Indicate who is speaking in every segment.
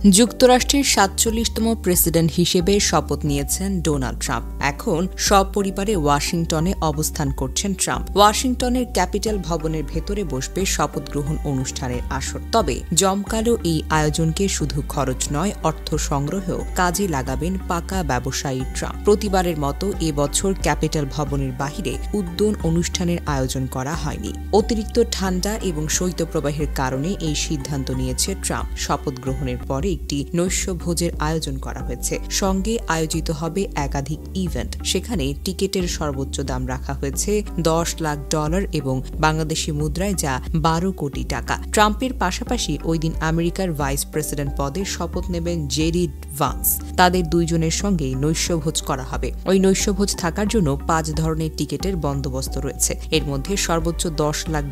Speaker 1: যুক্তরাষ্ট্রের ৪৭তম প্রেসিডেন্ট হিসেবে শপথ নিয়েছেন ডোনাল্ড ট্রাম্প। এখন সপরিবারে ওয়াশিংটনে অবস্থান করছেন ট্রাম্প। ওয়াশিংটনের ক্যাপিটাল ভবনের ভেতরে বসবে শপথ গ্রহণ অনুষ্ঠানের আসর। তবে জমকালো এই আয়োজনকে শুধু খরচ নয়, অর্থ সংগ্রহেও কাজে লাগাবেন পাকা ব্যবসায়ী ট্রাম্প। প্রতিবারের মতো এবছর ক্যাপিটাল ভবনের বাহিরে উদ্যান অনুষ্ঠানের আয়োজন করা হয়নি। অতিরিক্ত ঠান্ডা এবং শৈত্যপ্রবাহের কারণে এই সিদ্ধান্ত নিয়েছে ট্রাম্প। শপথ গ্রহণের পরে একটি নৈশভোজের আয়োজন করা হয়েছে। সঙ্গে আয়োজিত হবে একাধিক ইভেন্ট। সেখানে টিকেটের সর্বোচ্চ দাম রাখা হয়েছে $10 লাখ এবং বাংলাদেশি মুদ্রায় যা 12 কোটি টাকা। ট্রাম্পের পাশাপাশি ওই দিন আমেরিকার ভাইস প্রেসিডেন্ট পদে শপথ নেবেন জেডি ভান্স। তাদের দুইজনের সঙ্গে নৈশভোজ করা হবে। ওই নৈশভোজ থাকার জন্য 5 ধরনের টিকেটের বন্দোবস্ত রয়েছে। এর মধ্যে সর্বোচ্চ $10 লাখ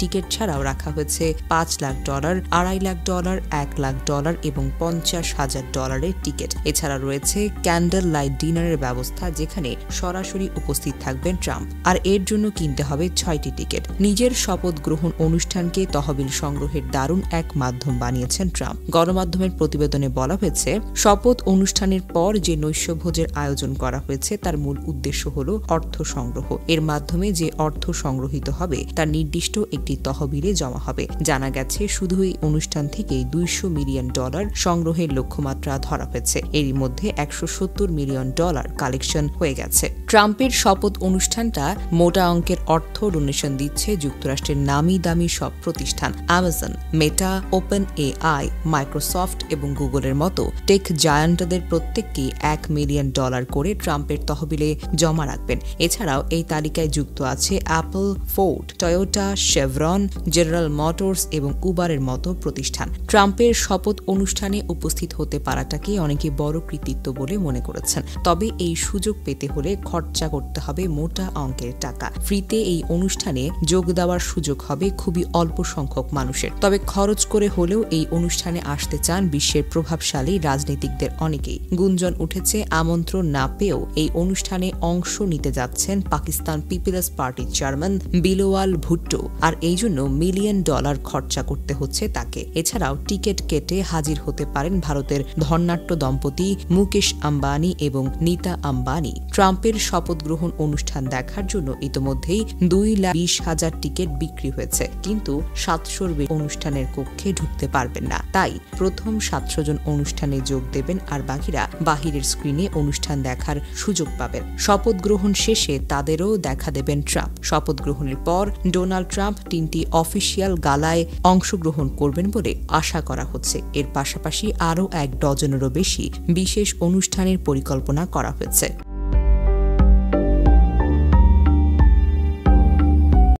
Speaker 1: টিকিট ছাড়াও রাখা হয়েছে $5 লাখ, $2.5 লাখ, $1 লাখ এবং $50,000 টিকিট। এছাড়া রয়েছে ক্যান্ডেল লাইট ডিনারের ব্যবস্থা, যেখানে সরাসরি উপস্থিত থাকবেন ট্রাম্প। আর এর জন্য কিনতে হবে 6টি টিকিট। নিজের শপথ গ্রহণ অনুষ্ঠানকে তহবিল সংগ্রহের দারুণ এক মাধ্যম বানিয়েছেন ট্রাম্প। গণমাধ্যমের প্রতিবেদনে বলা হয়েছে, শপথ অনুষ্ঠানের পর যে নৈশভোজের আয়োজন করা হয়েছে তার মূল উদ্দেশ্য হল অর্থ সংগ্রহ। এর মাধ্যমে যে অর্থ সংগ্রহিত হবে তার নির্দিষ্ট একটি তহবিলে জমা হবে। জানা গেছে, শুধু এই অনুষ্ঠান থেকেই $200 মিলিয়ন সংগ্রহের লক্ষ্যমাত্রা ধরা হয়েছে। এরই মধ্যে $170 মিলিয়ন কালেকশন হয়ে গেছে। ট্রাম্পের শপথ অনুষ্ঠানটা মোটা অঙ্কের অর্থ ডোনেশন দিচ্ছে যুক্তরাষ্ট্রের নামি দামি সব প্রতিষ্ঠান। অ্যামাজন, মেটা, ওপেন এআই, মাইক্রোসফট এবং গুগলের মতো টেক জায়ান্টদের প্রত্যেককেই $1 মিলিয়ন করে ট্রাম্পের তহবিলে জমা রাখবেন। এছাড়াও এই তালিকায় যুক্ত আছে Apple, Ford, Toyota, Chevron, general motors এবং উবারের মতো প্রতিষ্ঠান। ট্রাম্পের শপথ অনুষ্ঠানে উপস্থিত হতে পারাটাকে অনেকে বড় কৃতিত্ব বলে মনে করেছেন। তবে এই সুযোগ পেতে হলে খরচা করতে হবে মোটা অঙ্কের টাকা। ফ্রিতে এই অনুষ্ঠানে যোগ দেওয়ার সুযোগ হবে খুবই অল্প সংখ্যক মানুষের। তবে খরচ করে হলেও এই অনুষ্ঠানে আসতে চান বিশ্বের প্রভাবশালী রাজনীতিকদের অনেকেই। গুঞ্জন উঠেছে, আমন্ত্রণ না পেয়েও এই অনুষ্ঠানে অংশ নিতে যাচ্ছেন পাকিস্তান পিপলস পার্টির চেয়ারম্যান বিলওয়াল ভুট্টো। আর এই জন্য $1 মিলিয়ন খরচা করতে হচ্ছে তাকে। এছাড়াও টিকিট কেটে হাজির হতে পারেন ভারতের ধর্নাঢ্য দম্পতি মুকেশ আম্বানি এবং নীতা আম্বানি। ট্রাম্পের শপথ গ্রহণ অনুষ্ঠান দেখার জন্য ইতোমধ্যেই 2,20,000 টিকিট বিক্রি হয়েছে, কিন্তু 700-র বেশি অনুষ্ঠানের কক্ষে ঢুকতে পারবেন না। তাই প্রথম 700 জন অনুষ্ঠানে যোগ দেবেন আর বাকিরা বাহিরের স্ক্রিনে অনুষ্ঠান দেখার সুযোগ পাবেন। শপথ গ্রহণ শেষে তাদেরও দেখা দেবেন ট্রাম্প। শপথ গ্রহণের পর ডোনাল্ড ট্রাম্প 3টি অফিসিয়াল গালায় অংশগ্রহণ করবেন বলে আশা করা হচ্ছে। এর পাশাপাশি আরও 1 ডজনেরও বেশি বিশেষ অনুষ্ঠানের পরিকল্পনা করা হয়েছে।